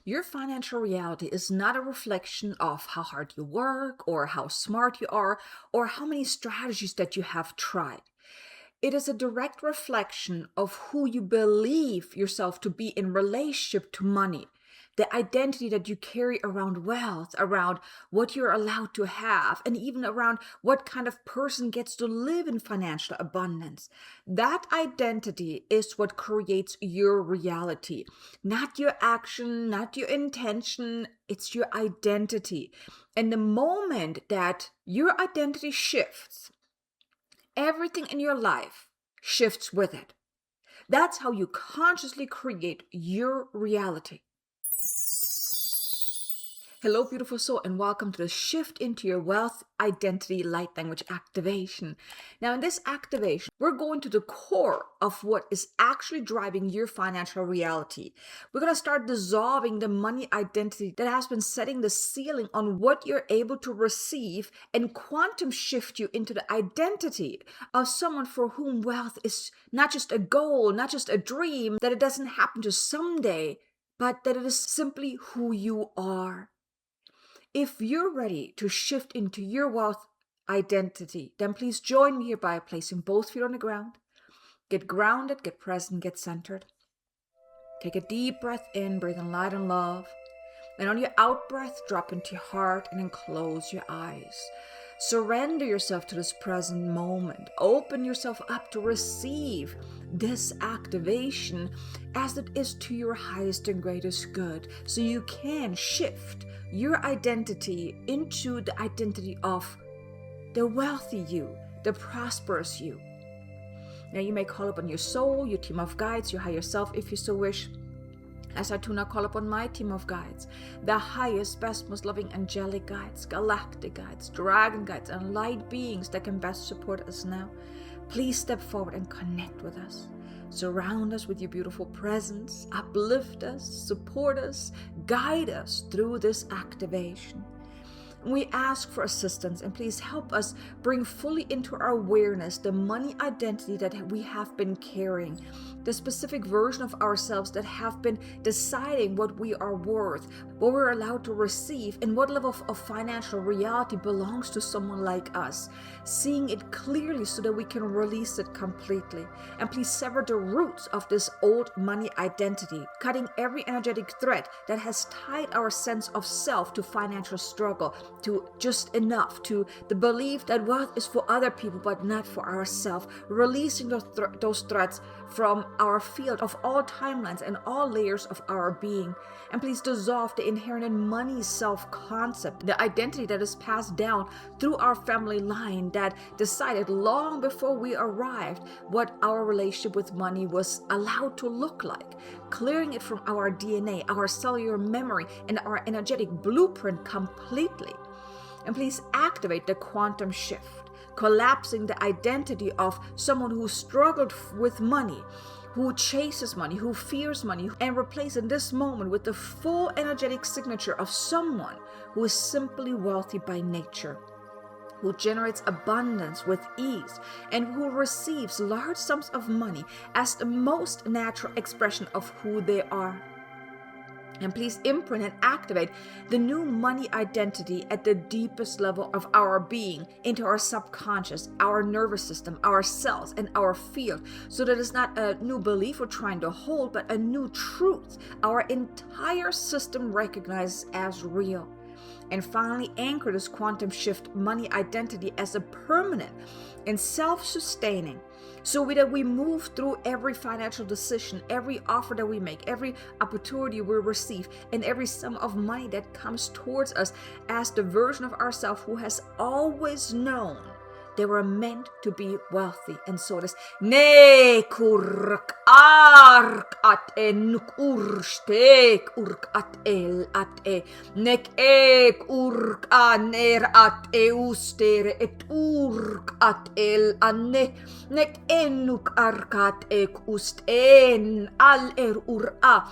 Your financial reality is not a reflection of how hard you work or how smart you are or how many strategies that you have tried. It is a direct reflection of who you believe yourself to be in relationship to money, the identity that you carry around wealth, around what you're allowed to have, and even around what kind of person gets to live in financial abundance. That identity is what creates your reality, not your action, not your intention. It's your identity. And the moment that your identity shifts, everything in your life shifts with it. That's how you consciously create your reality. Hello, beautiful soul, and welcome to the Shift into Your Wealth Identity Light Language Activation. Now, in this activation, we're going to the core of what is actually driving your financial reality. We're going to start dissolving the money identity that has been setting the ceiling on what you're able to receive and quantum shift you into the identity of someone for whom wealth is not just a goal, not just a dream, that it doesn't happen to someday, but that it is simply who you are. If you're ready to shift into your wealth identity, then please join me here by placing both feet on the ground. Get grounded, get present, get centered. Take a deep breath in, breathe in light and love. And on your out breath, drop into your heart and then close your eyes. Surrender yourself to this present moment. Open yourself up to receive this activation as it is to your highest and greatest good, so you can shift your identity into the identity of the wealthy you, the prosperous you. Now you may call upon your soul, your team of guides, your higher self if you so wish. As I do not call upon my team of guides, the highest, best, most loving angelic guides, galactic guides, dragon guides, and light beings that can best support us now, please step forward and connect with us. Surround us with your beautiful presence, uplift us, support us, guide us through this activation. We ask for assistance, and please help us bring fully into our awareness the money identity that we have been carrying, the specific version of ourselves that have been deciding what we are worth, what we're allowed to receive, and what level of financial reality belongs to someone like us. Seeing it clearly so that we can release it completely. And please sever the roots of this old money identity, cutting every energetic thread that has tied our sense of self to financial struggle, to just enough, to the belief that wealth is for other people but not for ourselves, releasing those threads from our field of all timelines and all layers of our being. And please dissolve the inherent money self-concept, the identity that is passed down through our family line that decided long before we arrived what our relationship with money was allowed to look like, clearing it from our DNA, our cellular memory, and our energetic blueprint completely. And please activate the quantum shift, collapsing the identity of someone who struggled with money, who chases money, who fears money, and replace in this moment with the full energetic signature of someone who is simply wealthy by nature, who generates abundance with ease, and who receives large sums of money as the most natural expression of who they are. And please imprint and activate the new money identity at the deepest level of our being, into our subconscious, our nervous system, our cells, and our field, so that it's not a new belief we're trying to hold, but a new truth our entire system recognizes as real. And finally, anchor this quantum shift money identity as a permanent and self-sustaining, so that we move through every financial decision, every offer that we make, every opportunity we receive, and every sum of money that comes towards us as the version of ourselves who has always known they were meant to be wealthy. And so it is. Ne kurk ark at nuk urstek urk at el at e nek ek urk aner at e ustere et urk at el anne nek enuk arkat ek ust en al ur a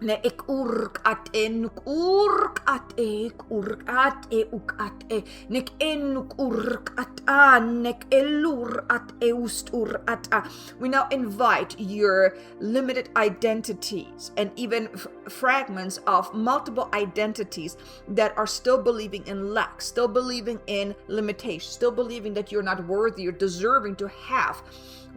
Ne ik urk at enuk urk at ek urk at e uk at e nek enuk urk at an nek elur at eust ur at a. We now invite your limited identities and even fragments of multiple identities that are still believing in lack, still believing in limitation, still believing that you're not worthy or deserving to have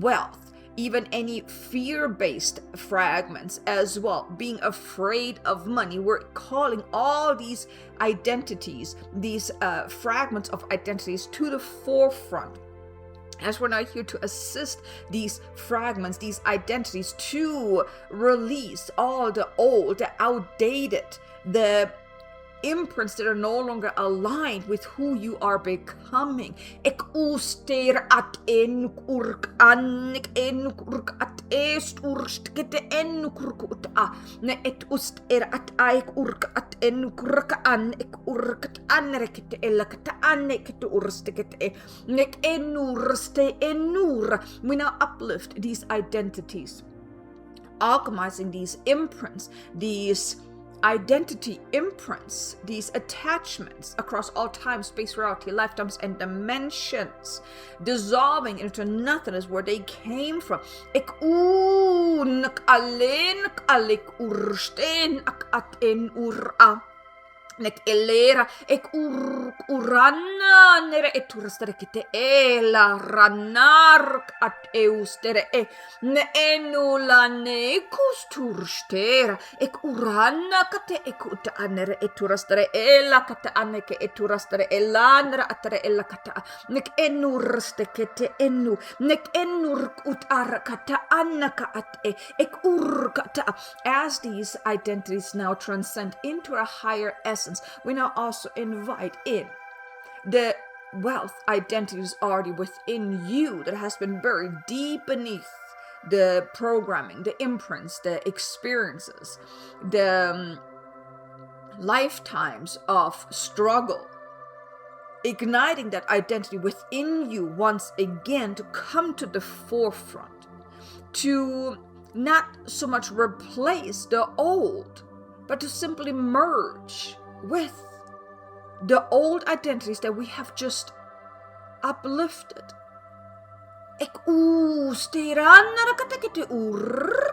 wealth. Even any fear-based fragments as well, being afraid of money. We're calling all these identities, these fragments of identities to the forefront, as we're not here to assist these fragments, these identities, to release all the old, the outdated, the imprints that are no longer aligned with who you are becoming. Ek uster at en urk anik en urk at est urst kete en urk ut a ne et uster at aik urk at en urk an ek urk at an rekete elakata an ek urst kete nek en urste enur. We now uplift these identities, alchemizing these imprints, these identity imprints, these attachments across all time, space, reality, lifetimes, and dimensions, dissolving into nothingness where they came from. Ik nak alleen nak alik ursteen ak at en ura. Nek elera ek uranna nere eturastere kite ela ranar at eustere e ne enula ne kusturstera ek uranna kate ekuta anere eturastere ela kata aneke eturastere elanra atre ela kata nek enurste kete enu nek enur utar kata annaka at e ek urkata. As these identities now transcend into a higher essence, we now also invite in the wealth identities already within you that has been buried deep beneath the programming, the imprints, the experiences, the lifetimes of struggle, igniting that identity within you once again to come to the forefront, to not so much replace the old, but to simply merge with the old identities that we have just uplifted. Ek stiranna katekete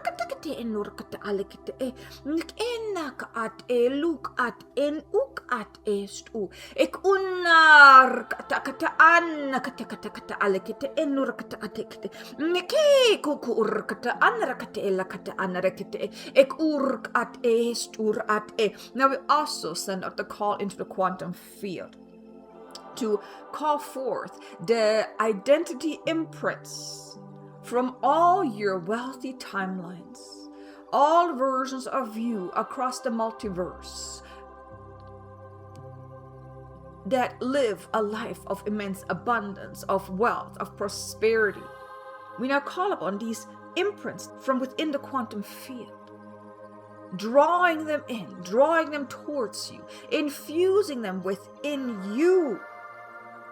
katekete enur kata alekete e nik enak at e luk at en uk at est u ek unar kata an kata alekete enur kata atekete nike kuku ur kata anra kata ela kata anra kete ek urk at est ur at e. Now we also send out the call into the quantum field to call forth the identity imprints from all your wealthy timelines, all versions of you across the multiverse that live a life of immense abundance, of wealth, of prosperity. We now call upon these imprints from within the quantum field, drawing them in, drawing them towards you, infusing them within you,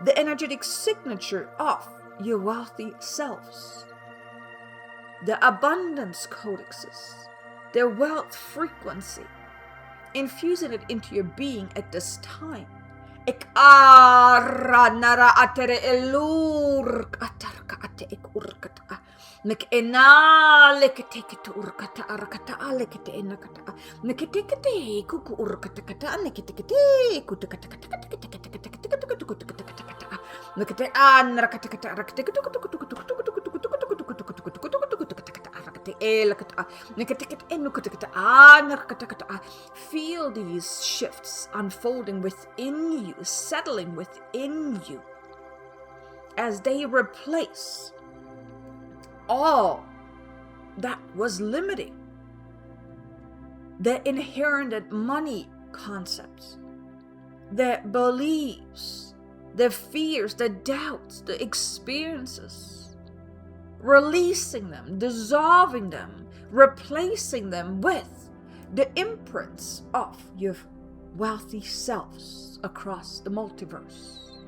the energetic signature of your wealthy selves, the abundance codexes, their wealth frequency, infusing it into your being at this time. Ik nara atere elur atarka ate ik urkata nek enale ketekete urkata arakata alekete enakata neketekete kuku urkata kata neketekete kutakata kata kata kata kata kata kata kata kata kata kata kata nekete anrakata kata arakate kutu kutu kutu kutu kutu kutu kutu kutu kutu kutu kutu kutu kutu kutu kutu kata kata arakate elakata neketekete enukata kata anrakata kata. Feel these shifts unfolding within you, settling within you, as they replace all that was limiting, the inherent money concepts, the beliefs, the fears, the doubts, the experiences, releasing them, dissolving them, replacing them with the imprints of your wealthy selves across the multiverse.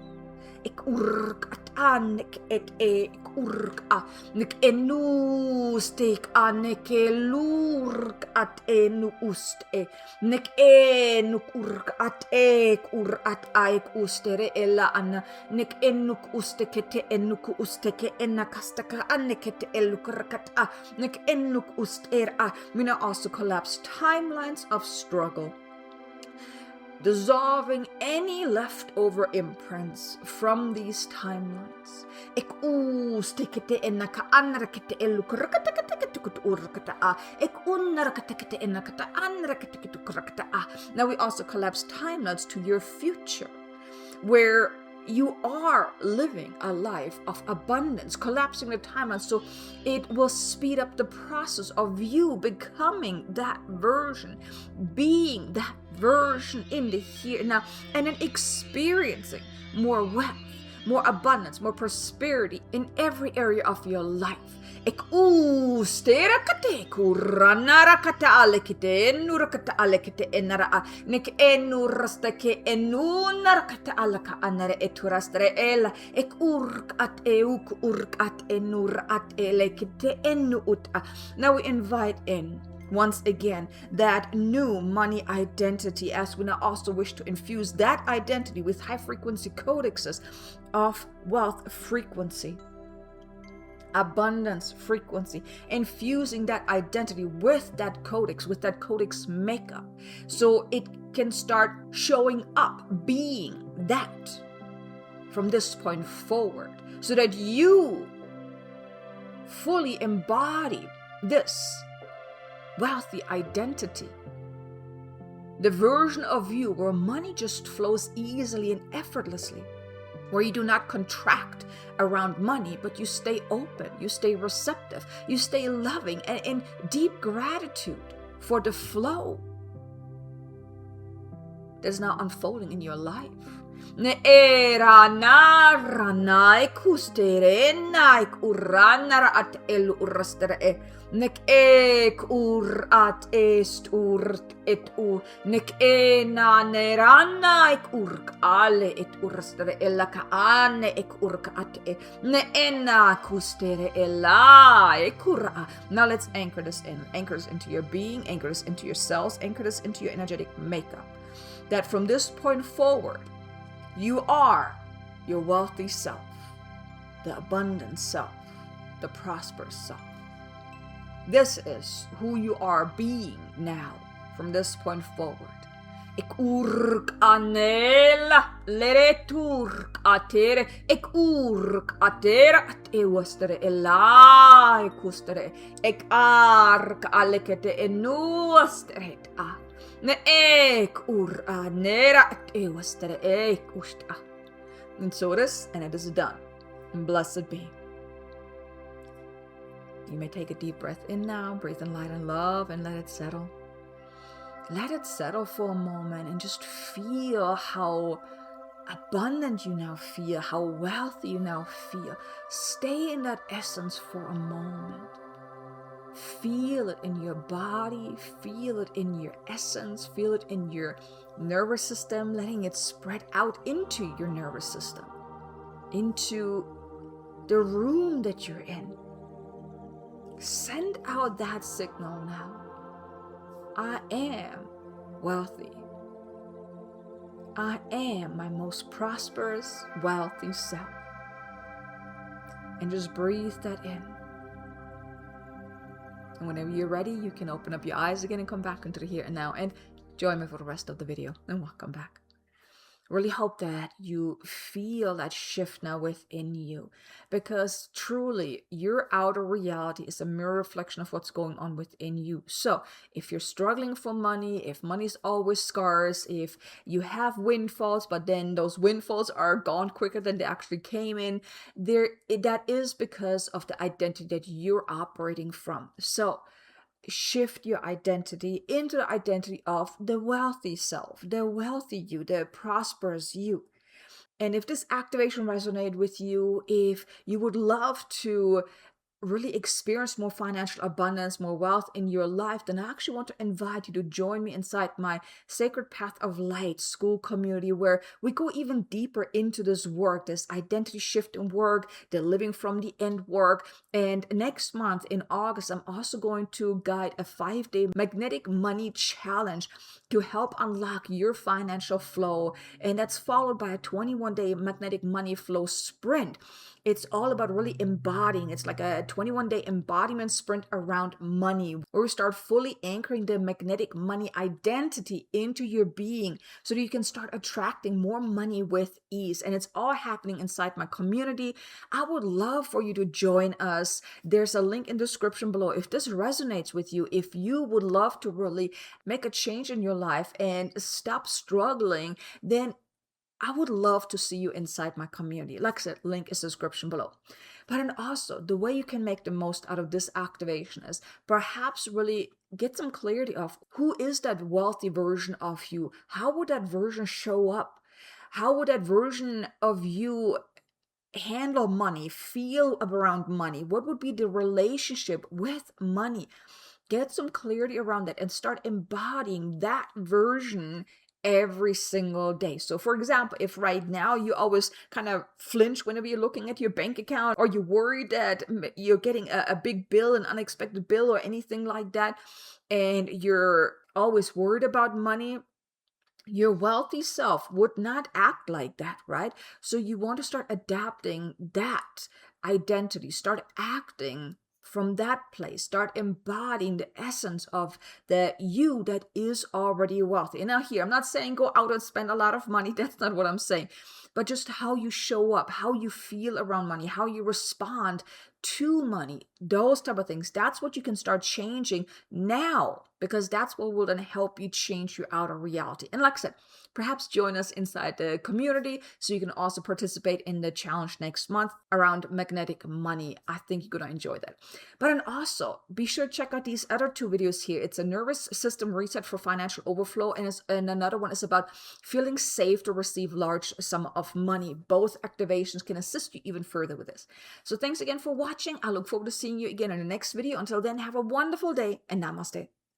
ik urk at an nik et ik urk a nik enu steek an nik lurk at enu ust nik nuk urk at ek ur at aik ustere ella an nik enuk ustekete enuk usteke enakastaka an nikete elukrakat a nik enuk ust a. Mina also collapse timelines of struggle, dissolving any leftover imprints from these timelines. Ik stikete enaka anrakete elukrakatakatakatukutu urkata a. Ik unrakatakete enakata anrakatakatukurakata a. Now we also collapse timelines to your future, where you are living a life of abundance, collapsing the timeline so it will speed up the process of you becoming that version, being that version in the here now, and then experiencing more wealth, more abundance, more prosperity in every area of your life. Ik sterakate kuranarakata alekite nurakata alekite enara nik enurastake enunarakata alaka anare eturastre ela ik urk at euk urk at enur at elekite enuuta. Now we invite in once again that new money identity, as we now also wish to infuse that identity with high frequency codexes of wealth frequency, abundance frequency, infusing that identity with that codex makeup, so it can start showing up, being that from this point forward, so that you fully embody this wealthy identity, the version of you where money just flows easily and effortlessly, where you do not contract around money, but you stay open, you stay receptive, you stay loving and in deep gratitude for the flow that's now unfolding in your life. Ne era na rana kustere naik uranara at el urastere nek ek ur at est urt et u nek na nerana ek urk ale et urastere ella ka ane ek urk at ne ena kustere ella ekura. Now let's anchor this in, anchor this into your being, anchor this into your cells, anchor this into your energetic makeup, that from this point forward you are your wealthy self, the abundant self, the prosperous self. This is who you are being now from this point forward. Ik urk anela lere turk atere ik urk atera at ewastere ela ekustere ik ark alekete enuastere a. Ne ek ur nera at ewastere ek usta. And so it is, and it is done. And blessed be. You may take a deep breath in now, breathe in light and love, and let it settle. Let it settle for a moment and just feel how abundant you now feel, how wealthy you now feel. Stay in that essence for a moment. Feel it in your body, feel it in your essence, feel it in your nervous system, letting it spread out into your nervous system, into the room that you're in. Send out that signal now. I am wealthy. I am my most prosperous, wealthy self. And just breathe that in. And whenever you're ready, you can open up your eyes again and come back into the here and now and join me for the rest of the video. And welcome back. Really hope that you feel that shift now within you, because truly your outer reality is a mirror reflection of what's going on within you. So if you're struggling for money, if money is always scarce, if you have windfalls, but then those windfalls are gone quicker than they actually came in, that is because of the identity that you're operating from. So shift your identity into the identity of the wealthy self, the wealthy you, the prosperous you. And if this activation resonated with you, if you would love to really experience more financial abundance, more wealth in your life, then I actually want to invite you to join me inside my Sacred Path of Light school community, where we go even deeper into this work, this identity shift in work, the living from the end work. And next month in August, I'm also going to guide a 5-day magnetic money challenge to help unlock your financial flow. And that's followed by a 21-day magnetic money flow sprint. It's all about really embodying. It's like a 21-day embodiment sprint around money, where we start fully anchoring the magnetic money identity into your being so that you can start attracting more money with ease. And it's all happening inside my community. I would love for you to join us. There's a link in the description below. If this resonates with you, if you would love to really make a change in your life and stop struggling, then I would love to see you inside my community. Like I said, link is in the description below. But then also, the way you can make the most out of this activation is perhaps really get some clarity of who is that wealthy version of you? How would that version show up? How would that version of you handle money, feel around money? What would be the relationship with money? Get some clarity around that and start embodying that version every single day. So for example, if right now you always kind of flinch whenever you're looking at your bank account, or you worry that you're getting a big bill, an unexpected bill or anything like that, and you're always worried about money, your wealthy self would not act like that, right? So you want to start adapting that identity, start acting from that place, start embodying the essence of the you that is already wealthy. And now here, I'm not saying go out and spend a lot of money. That's not what I'm saying. But just how you show up, how you feel around money, how you respond to money, those type of things. That's what you can start changing now, because that's what will then help you change your outer reality. And like I said, perhaps join us inside the community so you can also participate in the challenge next month around magnetic money. I think you're going to enjoy that. But then also be sure to check out these other 2 videos here. It's a nervous system reset for financial overflow, and another one is about feeling safe to receive large sum of money. Both activations can assist you even further with this. So thanks again for watching. I look forward to seeing you again in the next video. Until then, have a wonderful day and namaste.